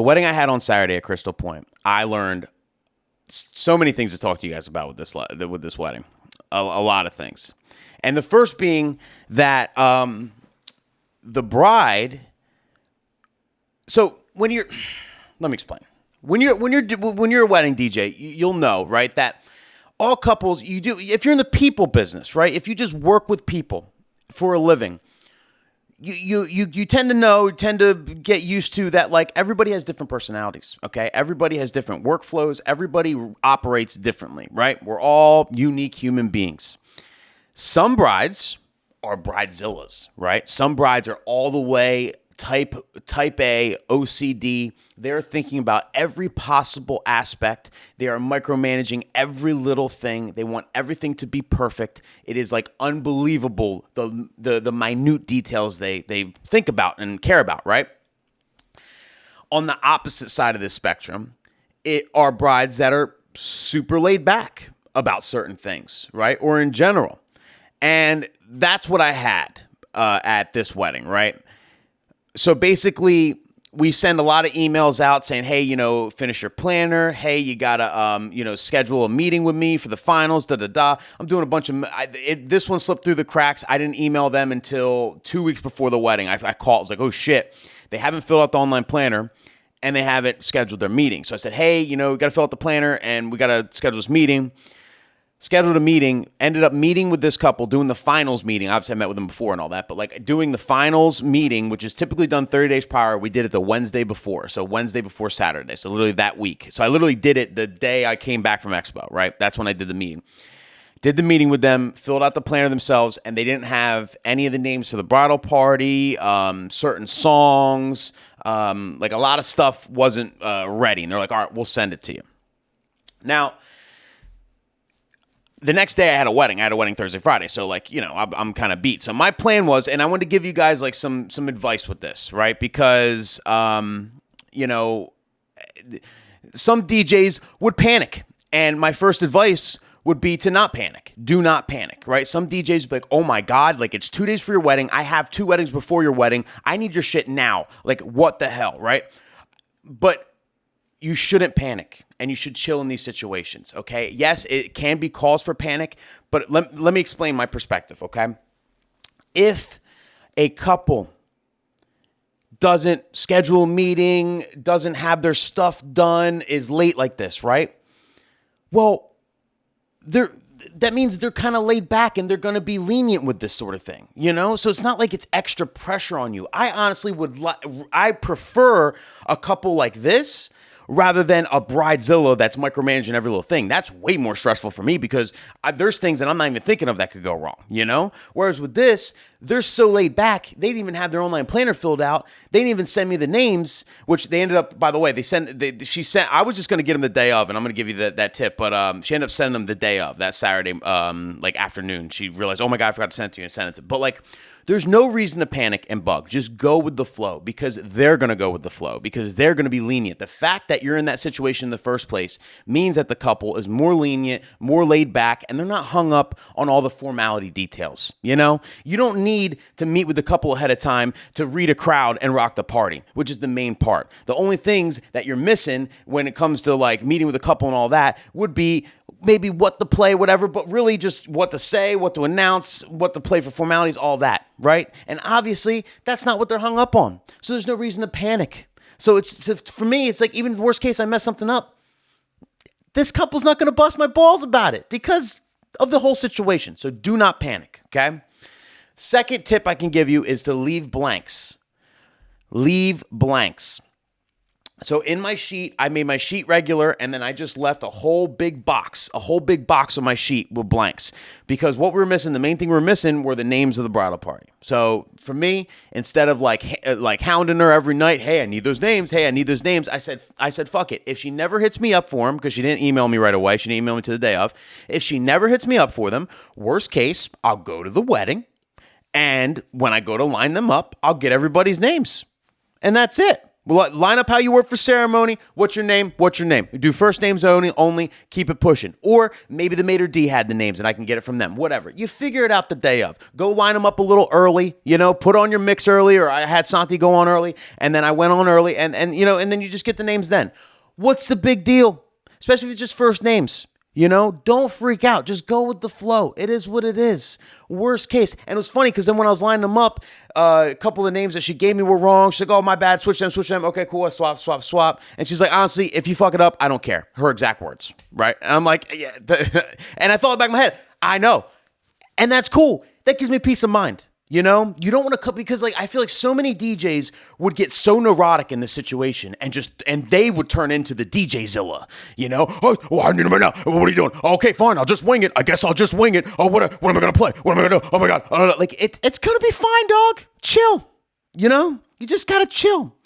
wedding I had on Saturday at Crystal Point, I learned so many things to talk to you guys about with this wedding. A lot of things. And the first being that the bride. So let me explain. When you're a wedding DJ, you'll know, right, that all couples, if you're in the people business, right, if you just work with people for a living, you tend to get used to that, like, everybody has different personalities, okay? Everybody has different workflows. Everybody operates differently, right? We're all unique human beings. Some brides are bridezillas, right? Some brides are all the way type A, OCD. They're thinking about every possible aspect. They are micromanaging every little thing. They want everything to be perfect. It is like unbelievable, the minute details they think about and care about, right? On the opposite side of this spectrum, it are brides that are super laid back about certain things, right? Or in general. And that's what I had at this wedding, right? So basically, we send a lot of emails out saying, hey, finish your planner. Hey, you got to, schedule a meeting with me for the finals, da-da-da. I'm doing a bunch of, this one slipped through the cracks. I didn't email them until 2 weeks before the wedding. I called. I was like, oh, shit. They haven't filled out the online planner, and they haven't scheduled their meeting. So I said, hey, we got to fill out the planner, and we got to schedule this meeting. Scheduled a meeting, ended up meeting with this couple, doing the finals meeting. Obviously, I met with them before and all that, but like doing the finals meeting, which is typically done 30 days prior, we did it the Wednesday before. So Wednesday before Saturday. So literally that week. So I literally did it the day I came back from Expo, right? That's when I did the meeting. Did the meeting with them, filled out the planner themselves, and they didn't have any of the names for the bridal party, certain songs, like a lot of stuff wasn't ready. And they're like, all right, we'll send it to you. Now, the next day I had a wedding. I had a wedding Thursday, Friday. So I'm kind of beat. So my plan was, and I wanted to give you guys like some advice with this, right? Because, some DJs would panic. And my first advice would be to not panic. Do not panic, right? Some DJs would be like, oh my God, like it's 2 days for your wedding. I have 2 weddings before your wedding. I need your shit now. Like what the hell, right? But you shouldn't panic, and you should chill in these situations, okay? Yes, it can be cause for panic, but let me explain my perspective, okay? If a couple doesn't schedule a meeting, doesn't have their stuff done, is late like this, right? Well, that means they're kind of laid back, and they're going to be lenient with this sort of thing, So it's not like it's extra pressure on you. I honestly I prefer a couple like this rather than a bridezilla that's micromanaging every little thing. That's way more stressful for me because there's things that I'm not even thinking of that could go wrong, Whereas with this, they're so laid back. They didn't even have their online planner filled out. They didn't even send me the names, which they ended up, by the way, she sent, I was just going to get them the day of, and I'm going to give you that tip, but she ended up sending them the day of, that Saturday, afternoon. She realized, oh my God, I forgot to send it to you and send it to, but there's no reason to panic and bug. Just go with the flow because they're going to go with the flow because they're going to be lenient. The fact that you're in that situation in the first place means that the couple is more lenient, more laid back, and they're not hung up on all the formality details. You don't need to meet with the couple ahead of time to read a crowd and rock the party, which is the main part. The only things that you're missing when it comes to meeting with a couple and all that would be maybe what to play, whatever, but really just what to say, what to announce, what to play for formalities, all that, right? And obviously, that's not what they're hung up on. So there's no reason to panic. So for me, it's like even the worst case, I mess something up. This couple's not going to bust my balls about it because of the whole situation. So do not panic, okay? Second tip I can give you is to leave blanks. Leave blanks. So in my sheet, I made my sheet regular, and then I just left a whole big box of my sheet with blanks. Because what we were missing, the main thing we were missing were the names of the bridal party. So for me, instead of like hounding her every night, hey, I need those names. I said, fuck it. If she never hits me up for them, because she didn't email me right away, she didn't email me to the day of. If she never hits me up for them, worst case, I'll go to the wedding, and when I go to line them up, I'll get everybody's names. And that's it. Well, line up how you work for ceremony. What's your name? What's your name? Do first names only. Keep it pushing. Or maybe the maitre d' had the names and I can get it from them. Whatever. You figure it out the day of. Go line them up a little early. Put on your mix early, or I had Santi go on early, and then I went on early, and then you just get the names then. What's the big deal? Especially if it's just first names. Don't freak out. Just go with the flow. It is what it is. Worst case. And it was funny because then when I was lining them up, a couple of the names that she gave me were wrong. She's like, oh, my bad. Switch them. Okay, cool. Swap. And she's like, honestly, if you fuck it up, I don't care. Her exact words. Right? And I'm like, yeah. And I thought back in my head, I know. And that's cool. That gives me peace of mind. You don't want to cut, because I feel like so many DJs would get so neurotic in this situation and they would turn into the Bridezilla. Oh, I need him right now. What are you doing? Okay, fine. I'll just wing it. I guess I'll just wing it. Oh, what am I going to play? What am I going to do? Oh my God. It's going to be fine, dog. Chill. You just got to chill.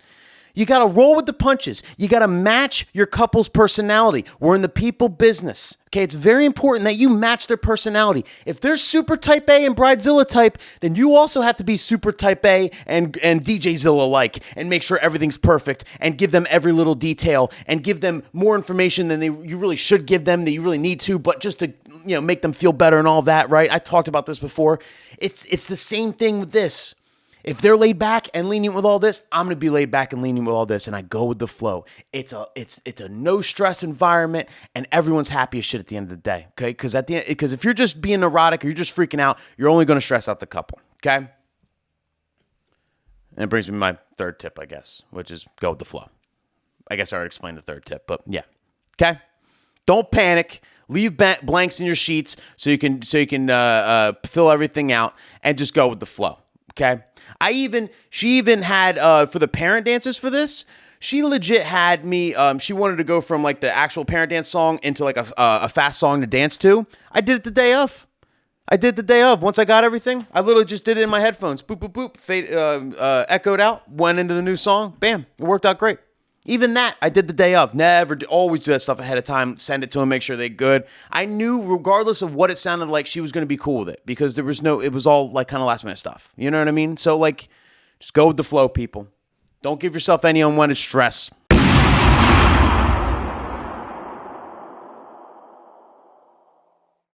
You got to roll with the punches. You got to match your couple's personality. We're in the people business. Okay, it's very important that you match their personality. If they're super type A and Bridezilla type, then you also have to be super type A and DJzilla-like and make sure everything's perfect and give them every little detail and give them more information than you really should give them, that you really need to, but just to make them feel better and all that, right? I talked about this before. It's the same thing with this. If they're laid back and lenient with all this, I'm going to be laid back and lenient with all this, and I go with the flow. It's a no stress environment, and everyone's happy as shit at the end of the day. Okay, because if you're just being neurotic or you're just freaking out, you're only going to stress out the couple. Okay, and it brings me to my third tip, I guess, which is go with the flow. I guess I already explained the third tip, but yeah. Okay, don't panic. Leave blanks in your sheets so you can fill everything out, and just go with the flow. Okay. She even had, for the parent dances for this, she legit had me, she wanted to go from the actual parent dance song into a fast song to dance to. I did it the day of. Once I got everything, I literally just did it in my headphones. Boop, boop, boop. Fade, echoed out, went into the new song. Bam. It worked out great. Even that, I did the day of. Always do that stuff ahead of time. Send it to them, make sure they're good. I knew, regardless of what it sounded like, she was going to be cool with it, because it was all kind of last minute stuff. You know what I mean? So just go with the flow, people. Don't give yourself any unwanted stress.